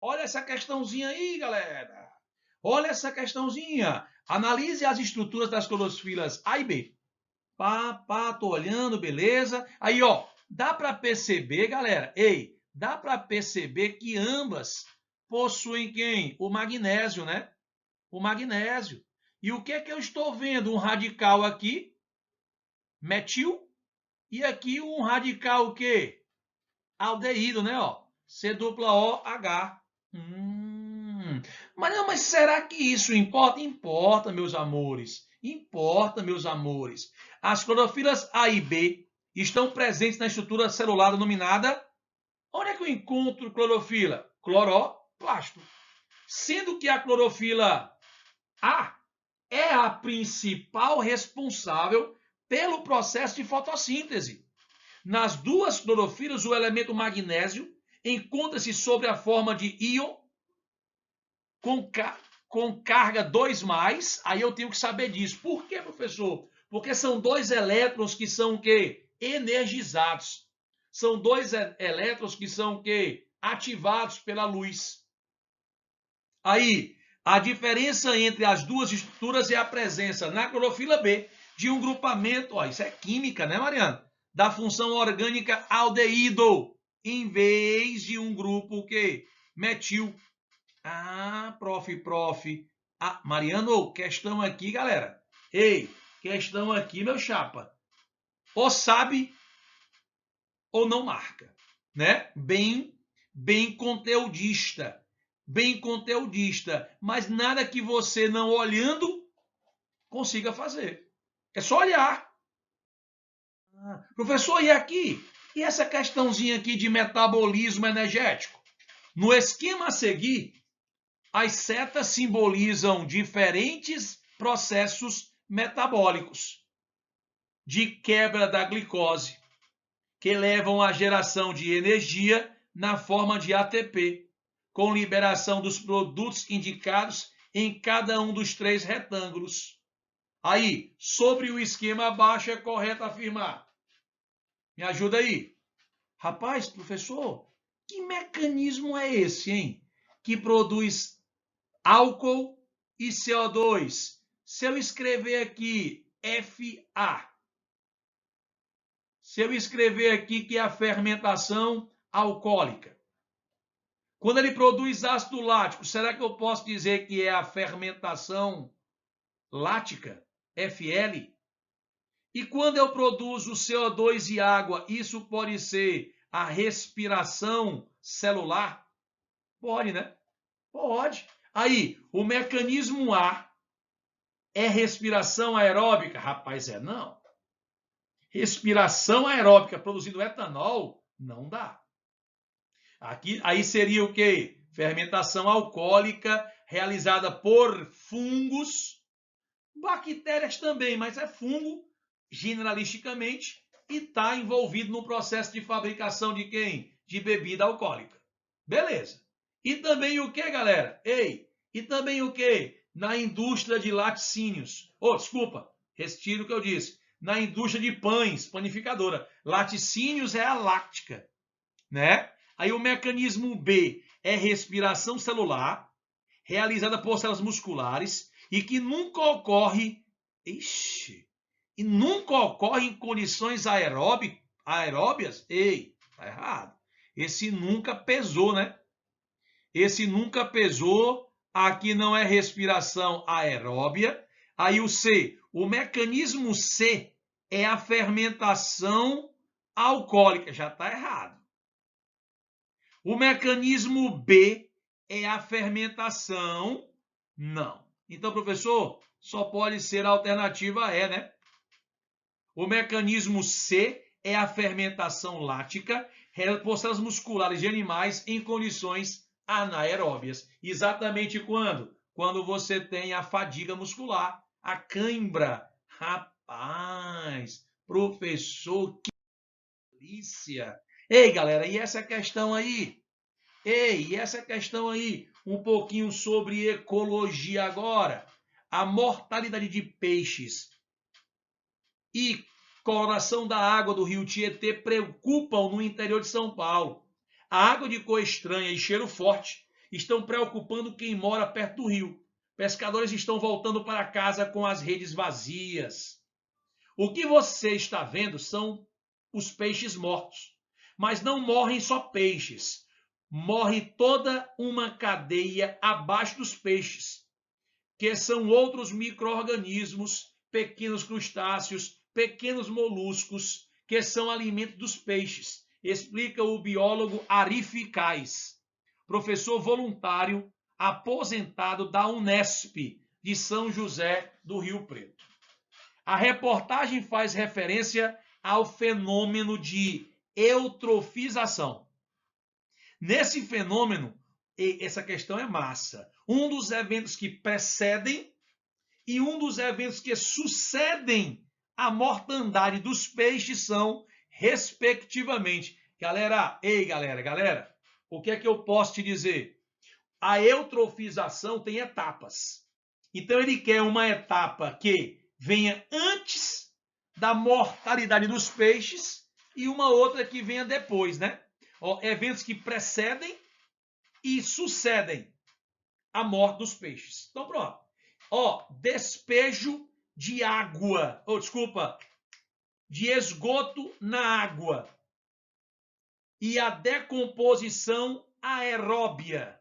Olha essa questãozinha aí, galera. Olha essa questãozinha. Analise as estruturas das clorofilas A e B. Pá, tô olhando, beleza. Aí, ó, dá para perceber, galera, dá para perceber que ambas possuem quem? O magnésio, né? O magnésio. E o que é que eu estou vendo? Um radical aqui, metil, e aqui um radical o quê? Aldeído, né? Ó, C-O-H. Mas será que isso importa? Importa, meus amores. Importa, meus amores. As clorofilas A e B estão presentes na estrutura celular denominada. Onde é que eu encontro clorofila? Cloroplasto. Sendo que a clorofila A é a principal responsável pelo processo de fotossíntese. Nas duas clorofilas, o elemento magnésio encontra-se sob a forma de íon com, com carga 2 aí eu tenho que saber disso. Por quê, professor? Porque são dois elétrons que são o quê? Energizados. São dois elétrons que são o quê? Ativados pela luz. Aí, a diferença entre as duas estruturas é a presença na clorofila B de um grupamento, ó, isso é química, né, Mariana? Da função orgânica aldeído, em vez de um grupo que metil. Ah, prof. Ah, Mariano, questão aqui, galera. Ei, questão aqui, meu chapa. Ou sabe ou não marca, né? Bem conteudista. Bem conteudista, mas nada que você não olhando consiga fazer. É só olhar. Ah, professor, e aqui? E essa questãozinha aqui de metabolismo energético? No esquema a seguir, as setas simbolizam diferentes processos metabólicos de quebra da glicose, que levam à geração de energia na forma de ATP, com liberação dos produtos indicados em cada um dos três retângulos. Aí, sobre o esquema abaixo, é correto afirmar. Me ajuda aí. Rapaz, professor, que mecanismo é esse, hein? Que produz álcool e CO2. Se eu escrever aqui Fa, se eu escrever aqui que é a fermentação alcoólica, quando ele produz ácido lático, será que eu posso dizer que é a fermentação lática, FL? E quando eu produzo CO2 e água, isso pode ser a respiração celular? Pode, né? Pode. Aí, o mecanismo A é respiração aeróbica? Rapaz, não. Respiração aeróbica produzindo etanol? Não dá. Aqui, aí seria o quê? Fermentação alcoólica realizada por fungos, bactérias também, mas é fungo, generalisticamente, e está envolvido no processo de fabricação de quem? De bebida alcoólica. Beleza. E também o que, galera? E também o que? Na indústria de laticínios. Desculpa, retiro o que eu disse. Na indústria de pães, panificadora. Laticínios é a láctica, né? Aí o mecanismo B é respiração celular, realizada por células musculares e que nunca ocorre, e nunca ocorre em condições aeróbias. Tá errado. Esse nunca pesou, né? Esse nunca pesou. Aqui não é respiração aeróbia. Aí o C, o mecanismo C é a fermentação alcoólica. Já está errado. O mecanismo B é a fermentação. Não. Então, professor, só pode ser a alternativa E, né? O mecanismo C é a fermentação lática por células musculares de animais em condições anaeróbias. Exatamente quando? Quando você tem a fadiga muscular, a cãibra. Rapaz, professor, que delícia! Ei, galera, e essa questão aí? E essa questão aí, um pouquinho sobre ecologia agora. A mortalidade de peixes e coloração da água do rio Tietê preocupam no interior de São Paulo. A água de cor estranha e cheiro forte estão preocupando quem mora perto do rio. Pescadores estão voltando para casa com as redes vazias. O que você está vendo são os peixes mortos. Mas não morrem só peixes. Morre toda uma cadeia abaixo dos peixes, que são outros micro-organismos, pequenos crustáceos, pequenos moluscos, que são alimento dos peixes. Explica o biólogo Arif Kais, professor voluntário aposentado da Unesp de São José do Rio Preto. A reportagem faz referência ao fenômeno de eutrofização. Nesse fenômeno, essa questão é massa. Um dos eventos que precedem e um dos eventos que sucedem a mortandade dos peixes são, respectivamente. Galera, galera, o que é que eu posso te dizer? A eutrofização tem etapas. Então ele quer uma etapa que venha antes da mortalidade dos peixes e uma outra que venha depois, né? Eventos que precedem e sucedem a morte dos peixes. Então pronto. Despejo de água, de esgoto na água e a decomposição aeróbia.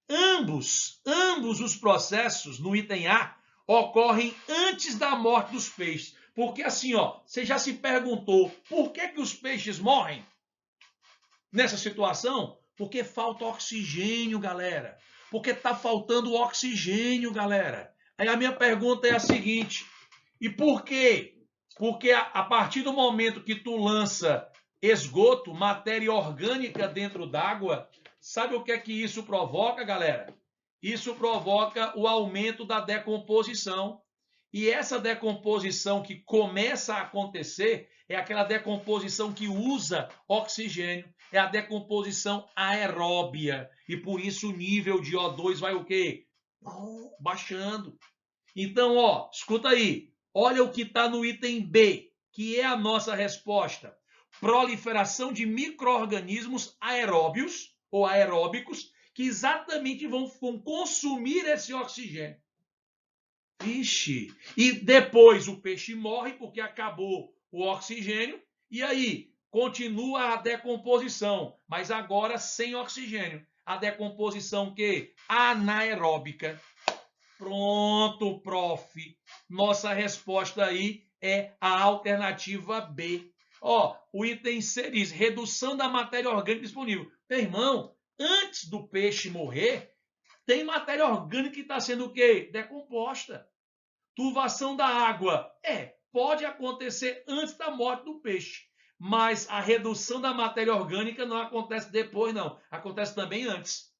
Ambos os processos no item A ocorrem antes da morte dos peixes. Porque assim, você já se perguntou por que os peixes morrem nessa situação? Porque falta oxigênio, galera. Porque está faltando oxigênio, galera. Aí a minha pergunta é a seguinte: e por quê? Porque a partir do momento que tu lança esgoto, matéria orgânica dentro d'água, sabe o que é que isso provoca, galera? Isso provoca o aumento da decomposição. E essa decomposição que começa a acontecer é aquela decomposição que usa oxigênio, é a decomposição aeróbia. E por isso o nível de O2 vai o quê? Baixando. Então, escuta aí. Olha o que está no item B, que é a nossa resposta. Proliferação de micro-organismos aeróbios ou aeróbicos que exatamente vão consumir esse oxigênio. Ixi, e depois o peixe morre porque acabou o oxigênio e aí continua a decomposição, mas agora sem oxigênio. A decomposição que? Anaeróbica. Pronto, prof. Nossa resposta aí é a alternativa B. O item C diz redução da matéria orgânica disponível. Meu irmão, antes do peixe morrer, tem matéria orgânica que está sendo o quê? Decomposta. Turvação da água. Pode acontecer antes da morte do peixe. Mas a redução da matéria orgânica não acontece depois, não. Acontece também antes.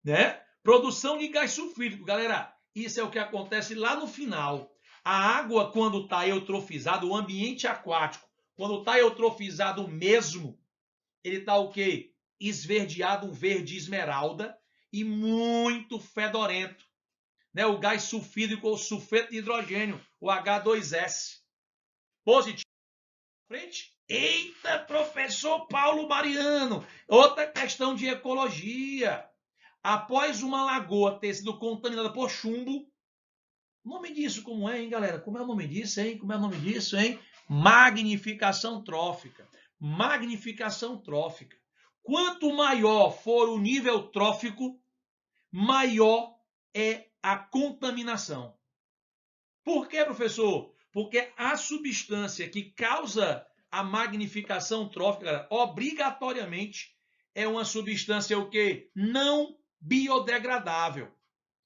Né? Produção de gás sulfídrico. Galera, isso é o que acontece lá no final. A água, quando está eutrofizada, o ambiente aquático, quando está eutrofizado mesmo, ele está o quê? Esverdeado, um verde esmeralda e muito fedorento. Né? O gás sulfídrico ou sulfeto de hidrogênio, o H2S. Positivo. Frente. Eita, professor Paulo Mariano. Outra questão de ecologia. Após uma lagoa ter sido contaminada por chumbo, o nome disso como é, hein, galera? Como é o nome disso, hein? Como é o nome disso, hein? Magnificação trófica. Magnificação trófica. Quanto maior for o nível trófico, maior é a contaminação. Por quê, professor? Porque a substância que causa a magnificação trófica, galera, obrigatoriamente é uma substância o quê? Não biodegradável.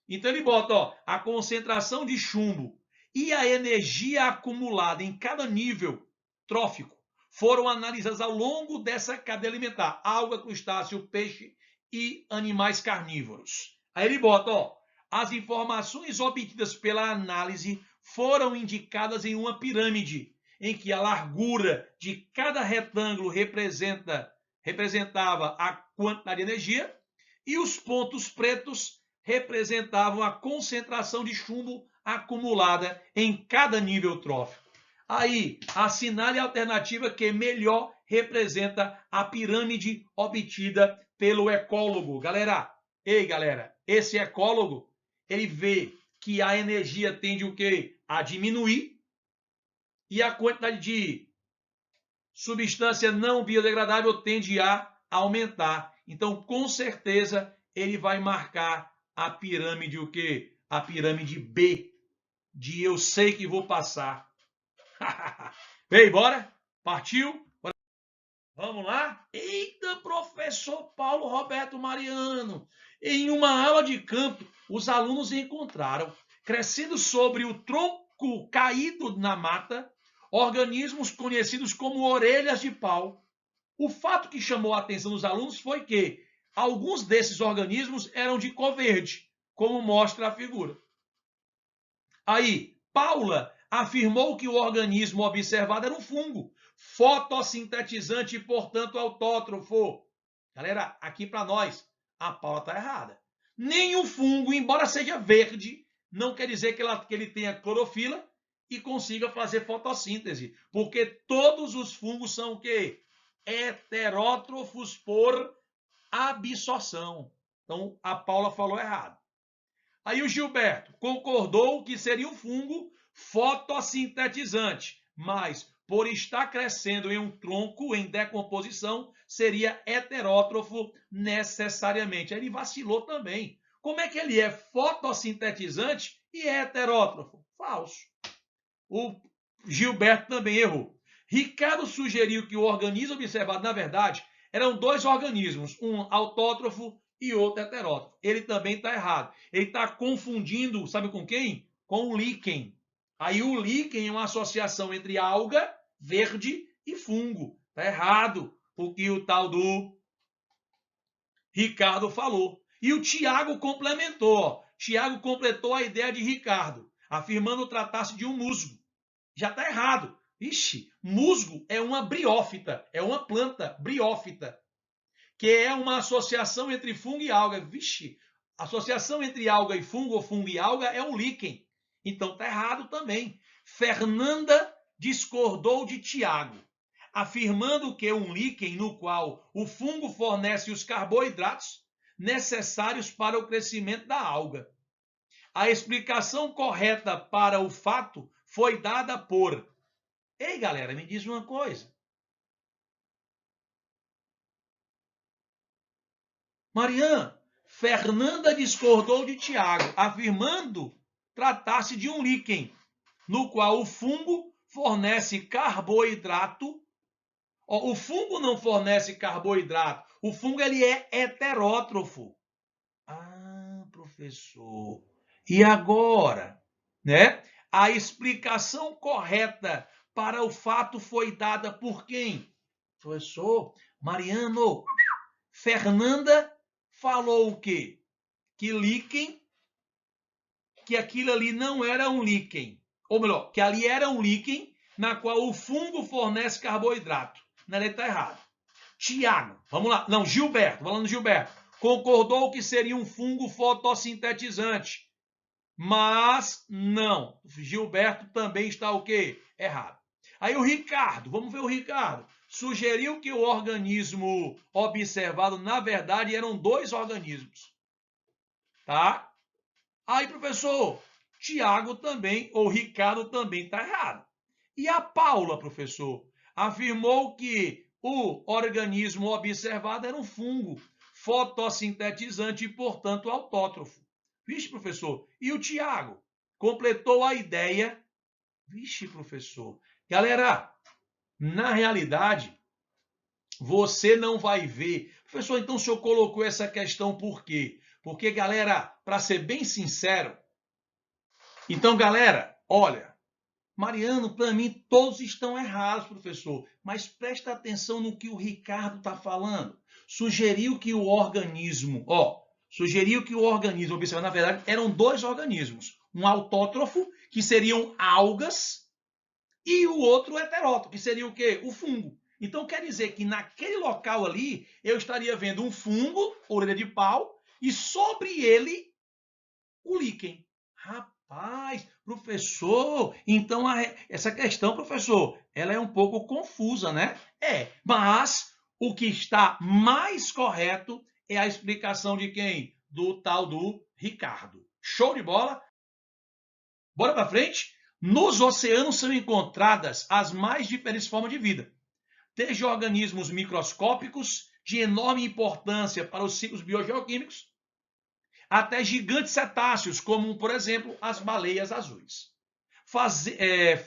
Então ele bota, a concentração de chumbo e a energia acumulada em cada nível trófico foram analisadas ao longo dessa cadeia alimentar, alga, crustáceo, peixe e animais carnívoros. Aí ele bota, as informações obtidas pela análise foram indicadas em uma pirâmide, em que a largura de cada retângulo representava a quantidade de energia e os pontos pretos representavam a concentração de chumbo acumulada em cada nível trófico. Aí, assinale a alternativa que melhor representa a pirâmide obtida pelo ecólogo. Galera, esse ecólogo, ele vê que a energia tende o quê? A diminuir e a quantidade de substância não biodegradável tende a aumentar. Então, com certeza, ele vai marcar a pirâmide o quê? A pirâmide B, de eu sei que vou passar. Vem, bora? Partiu? Bora. Vamos lá? Eita, professor Paulo Roberto Mariano! Em uma aula de campo, os alunos encontraram, crescendo sobre o tronco caído na mata, organismos conhecidos como orelhas de pau. O fato que chamou a atenção dos alunos foi que alguns desses organismos eram de cor verde, como mostra a figura. Aí, Paula afirmou que o organismo observado era um fungo, fotossintetizante e, portanto, autótrofo. Galera, aqui para nós, a Paula está errada. Nenhum fungo, embora seja verde, não quer dizer que ele tenha clorofila e consiga fazer fotossíntese, porque todos os fungos são o quê? Heterótrofos por absorção. Então, a Paula falou errado. Aí o Gilberto concordou que seria um fungo fotossintetizante, mas por estar crescendo em um tronco em decomposição, seria heterótrofo necessariamente. Aí ele vacilou também. Como é que ele é fotossintetizante e é heterótrofo? Falso. O Gilberto também errou. Ricardo sugeriu que o organismo observado, na verdade, eram dois organismos, um autótrofo e outro heterótrofo. Ele também está errado. Ele está confundindo, sabe com quem? Com o líquen. Aí o líquen é uma associação entre alga, verde e fungo. Está errado o que o tal do Ricardo falou. E o Tiago complementou. Tiago completou a ideia de Ricardo, afirmando tratar-se de um musgo. Já está errado. Ixi, musgo é uma briófita, é uma planta briófita, que é uma associação entre fungo e alga. Vixe, associação entre alga e fungo, ou fungo e alga, é um líquen. Então está errado também. Fernanda discordou de Tiago, afirmando que um líquen no qual o fungo fornece os carboidratos necessários para o crescimento da alga. A explicação correta para o fato foi dada por... Ei, galera, me diz uma coisa. Mariana, Fernanda discordou de Tiago, afirmando tratar-se de um líquen, no qual o fungo fornece carboidrato. O fungo não fornece carboidrato. O fungo ele é heterótrofo. Ah, professor. E agora, né? A explicação correta para o fato foi dada por quem? Professor Mariano. Fernanda falou o quê? Que líquen, que aquilo ali não era um líquen. Ou melhor, que ali era um líquen na qual o fungo fornece carboidrato. Na letra está errado. Tiago, vamos lá. Não, Gilberto, falando Gilberto. Concordou que seria um fungo fotossintetizante. Mas não. Gilberto também está o quê? Errado. Aí o Ricardo, vamos ver o Ricardo. Sugeriu que o organismo observado, na verdade, eram dois organismos. Tá? Aí, professor, Tiago também, ou Ricardo também está errado. E a Paula, professor, afirmou que o organismo observado era um fungo fotossintetizante e, portanto, autótrofo. Vixe, professor. E o Tiago completou a ideia. Vixe, professor. Galera, na realidade, você não vai ver. Professor, então o senhor colocou essa questão por quê? Porque, galera, para ser bem sincero, então, galera, olha, Mariano, para mim todos estão errados, professor, mas presta atenção no que o Ricardo está falando. Sugeriu que o organismo, observando, na verdade, eram dois organismos. Um autótrofo, que seriam algas, e o outro heterótrofo, que seria o quê? O fungo. Então, quer dizer que naquele local ali, eu estaria vendo um fungo, orelha de pau, e sobre ele, o líquen. Rapaz, Rapaz, professor, então essa questão, professor, ela é um pouco confusa, né? Mas o que está mais correto é a explicação de quem? Do tal do Ricardo. Show de bola? Bora para frente? Nos oceanos são encontradas as mais diferentes formas de vida, desde organismos microscópicos de enorme importância para os ciclos biogeoquímicos, até gigantes cetáceos, como, por exemplo, as baleias azuis.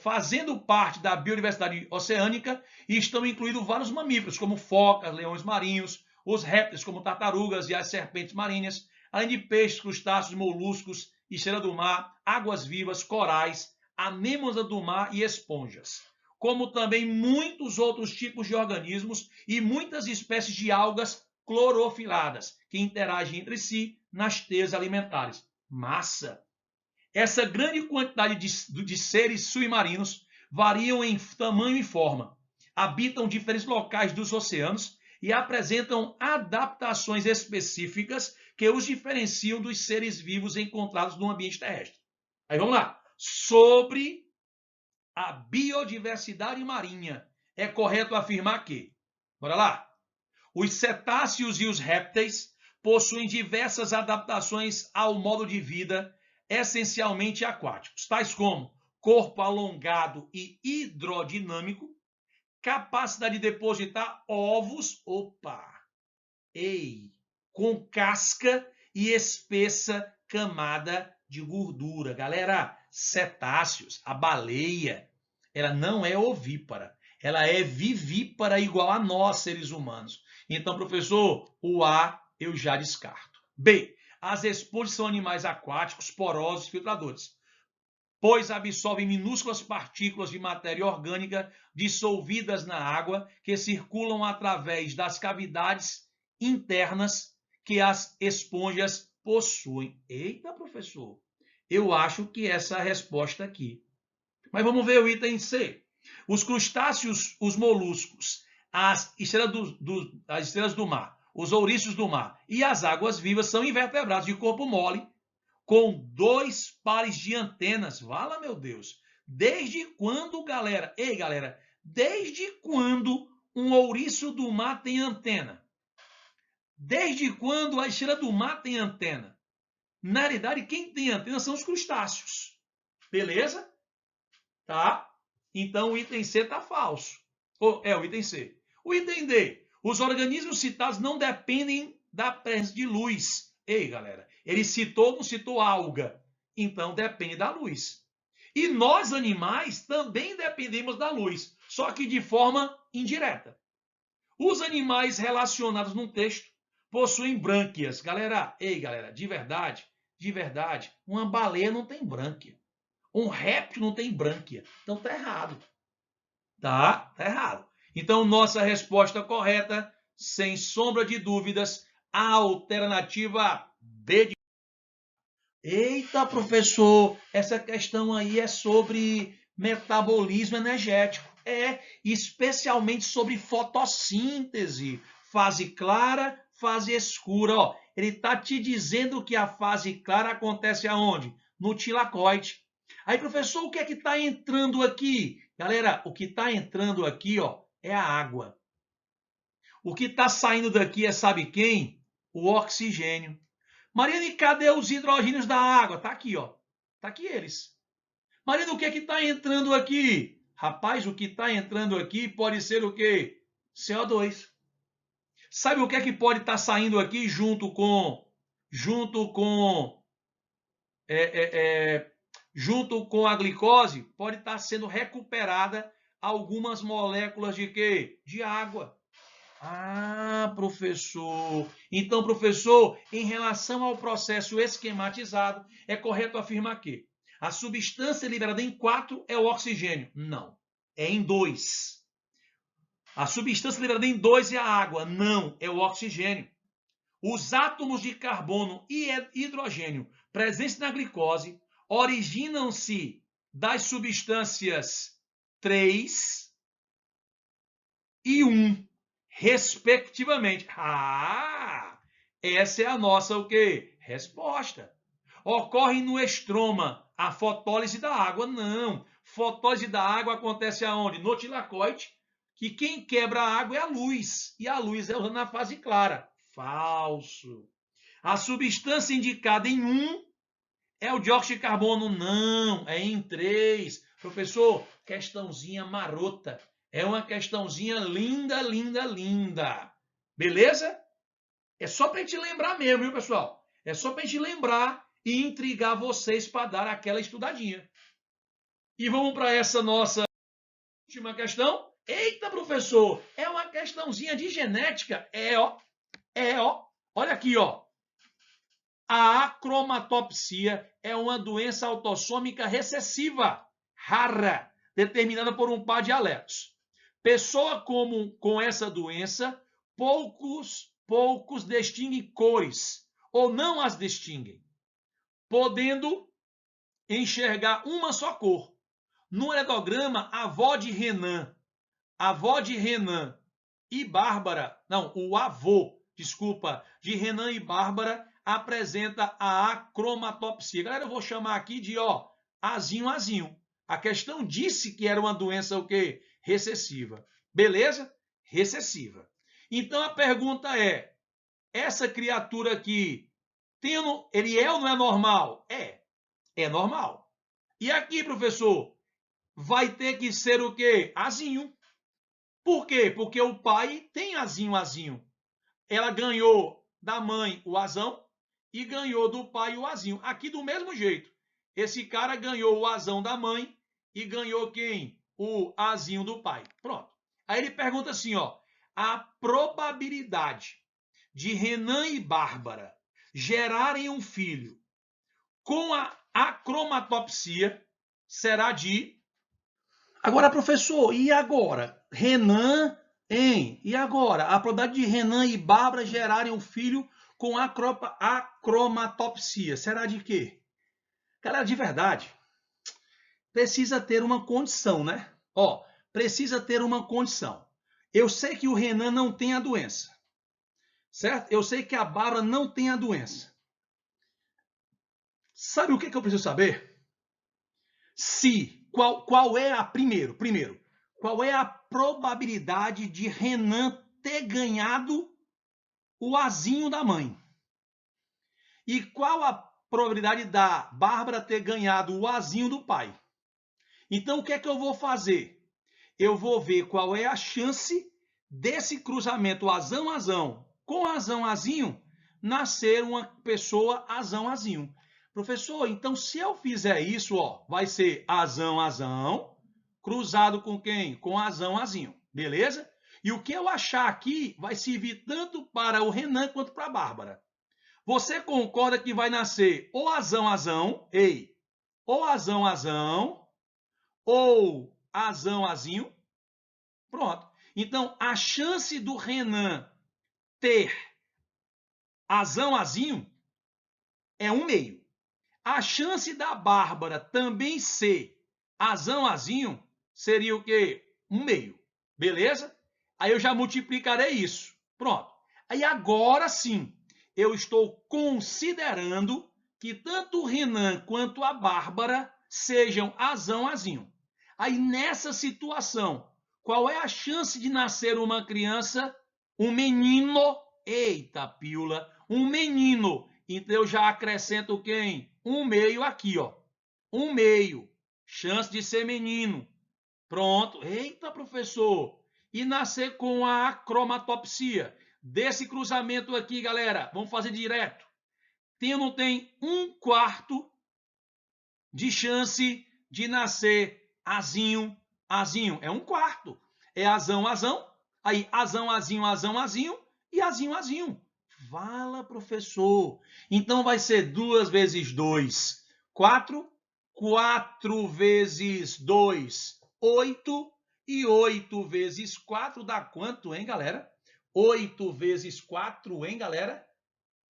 Fazendo parte da biodiversidade oceânica, estão incluídos vários mamíferos, como focas, leões marinhos, os répteis, como tartarugas e as serpentes marinhas, além de peixes, crustáceos, moluscos, estrela do mar, águas-vivas, corais, anêmonas do mar e esponjas, como também muitos outros tipos de organismos e muitas espécies de algas clorofiladas, que interagem entre si nas teias alimentares. Massa! Essa grande quantidade de seres submarinos variam em tamanho e forma, habitam diferentes locais dos oceanos e apresentam adaptações específicas que os diferenciam dos seres vivos encontrados no ambiente terrestre. Aí vamos lá. Sobre a biodiversidade marinha, é correto afirmar que, bora lá, os cetáceos e os répteis possuem diversas adaptações ao modo de vida essencialmente aquáticos, tais como corpo alongado e hidrodinâmico, capacidade de depositar ovos, com casca e espessa camada de gordura. Galera, cetáceos, a baleia, ela não é ovípara, ela é vivípara igual a nós, seres humanos. Então, professor, o A eu já descarto. B, as esponjas são animais aquáticos, porosos, filtradores, pois absorvem minúsculas partículas de matéria orgânica dissolvidas na água que circulam através das cavidades internas que as esponjas possuem. Eita, professor, eu acho que essa é a resposta aqui. Mas vamos ver o item C. Os crustáceos, os moluscos, as estrelas do mar, os ouriços do mar e as águas-vivas são invertebrados de corpo mole, com 2 pares de antenas. Vala, meu Deus! Desde quando, galera? Ei, galera, desde quando um ouriço do mar tem antena? Desde quando a estrela do mar tem antena? Na realidade, quem tem antena são os crustáceos. Beleza? Tá? Então o item C está falso. O item C. O item D. Os organismos citados não dependem da presença de luz. Ei, galera, ele citou, não citou alga. Então depende da luz. E nós, animais, também dependemos da luz, só que de forma indireta. Os animais relacionados no texto possuem brânquias. Galera, de verdade, uma baleia não tem brânquia. Um réptil não tem brânquia. Então tá errado. Tá errado. Então, nossa resposta correta, sem sombra de dúvidas, a alternativa B. Eita, professor, essa questão aí é sobre metabolismo energético. Especialmente sobre fotossíntese. Fase clara, fase escura. Ó, ele está te dizendo que a fase clara acontece aonde? No tilacoide. Aí, professor, o que é que está entrando aqui? Galera, o que está entrando aqui, ó, é a água. O que está saindo daqui é, sabe quem? O oxigênio. Mariana, cadê os hidrogênios da água? Tá aqui, ó. Tá aqui eles. Mariana, o que é que está entrando aqui? Rapaz, o que está entrando aqui pode ser o quê? CO2. Sabe o que é que pode estar saindo aqui junto com a glicose? Pode estar sendo recuperada algumas moléculas de quê? De água. Ah, professor. Então, professor, em relação ao processo esquematizado, é correto afirmar que a substância liberada em 4 é o oxigênio. Não, é em 2. A substância liberada em 2 é a água. Não, é o oxigênio. Os átomos de carbono e hidrogênio presentes na glicose originam-se das substâncias 3 e 1, respectivamente. Essa é a nossa o quê? Resposta. Ocorre no estroma a fotólise da água. Não. Fotólise da água acontece aonde? No tilacoide, que quem quebra a água é a luz. E a luz é usando na fase clara. Falso. A substância indicada em 1 é o dióxido de carbono. Não, é em 3. Professor, questãozinha marota. É uma questãozinha linda, linda, linda. Beleza? É só para a gente lembrar mesmo, viu, pessoal? É só para a gente lembrar e intrigar vocês para dar aquela estudadinha. E vamos para essa nossa última questão. Eita, professor, é uma questãozinha de genética. ó. Olha aqui, ó. A acromatopsia é uma doença autossômica recessiva, rara, determinada por um par de alelos. Pessoa comum com essa doença, poucos distinguem cores, ou não as distinguem, podendo enxergar uma só cor. No heredograma, a avó de Renan e Bárbara, não, o avô, desculpa, de Renan e Bárbara apresenta a acromatopsia. Galera, eu vou chamar aqui de, ó, azinho. A questão disse que era uma doença o quê? Recessiva. Beleza? Recessiva. Então a pergunta é, essa criatura aqui, ele é ou não é normal? É normal. E aqui, professor, vai ter que ser o quê? Azinho. Por quê? Porque o pai tem azinho. Ela ganhou da mãe o azão e ganhou do pai o azinho. Aqui do mesmo jeito. Esse cara ganhou o azão da mãe e ganhou quem? O azinho do pai. Pronto. Aí ele pergunta assim, ó, a probabilidade de Renan e Bárbara gerarem um filho com a acromatopsia será de... Agora, professor, e agora? Renan, hein? E agora? A probabilidade de Renan e Bárbara gerarem um filho com acromatopsia será de quê? Galera, de verdade, precisa ter uma condição, né? Ó, precisa ter uma condição. Eu sei que o Renan não tem a doença, certo? Eu sei que a Bárbara não tem a doença. Sabe o que eu preciso saber? Qual é a... Primeiro, qual é a probabilidade de Renan ter ganhado o azinho da mãe? E qual a probabilidade da Bárbara ter ganhado o azinho do pai? Então, o que é que eu vou fazer? Eu vou ver qual é a chance desse cruzamento azão com azão-azinho nascer uma pessoa azão-azinho. Professor, então se eu fizer isso, ó, vai ser azão cruzado com quem? Com azão-azinho, beleza? E o que eu achar aqui vai servir tanto para o Renan quanto para a Bárbara. Você concorda que vai nascer ou azão-azinho, ou azão-azinho? Pronto. Então, a chance do Renan ter azão-azinho é 1/2. A chance da Bárbara também ser azão-azinho seria o quê? 1/2. Beleza? Aí eu já multiplicarei isso. Pronto. Aí agora sim, eu estou considerando que tanto o Renan quanto a Bárbara sejam azão-azinho. Aí nessa situação, qual é a chance de nascer uma criança, um menino? Eita, pílula, um menino. Então eu já acrescento quem? 1/2 aqui, ó. 1/2. Chance de ser menino. Pronto. Eita, professor. E nascer com a acromatopsia. Desse cruzamento aqui, galera, vamos fazer direto. Tem ou não tem 1/4 de chance de nascer azinho? É 1/4. É azão. Aí azão e azinho. Vala, professor. Então vai ser 2 vezes 2, 4. 4 vezes 2, 8. E 8 vezes 4 dá quanto, hein, galera? 8 vezes 4, hein, galera?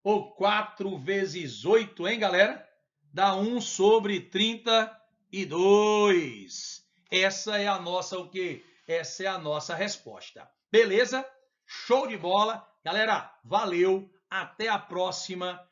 Ou 4 vezes 8, hein, galera? Dá 1/32. Essa é a nossa o quê? Essa é a nossa resposta. Beleza? Show de bola. Galera, valeu. Até a próxima.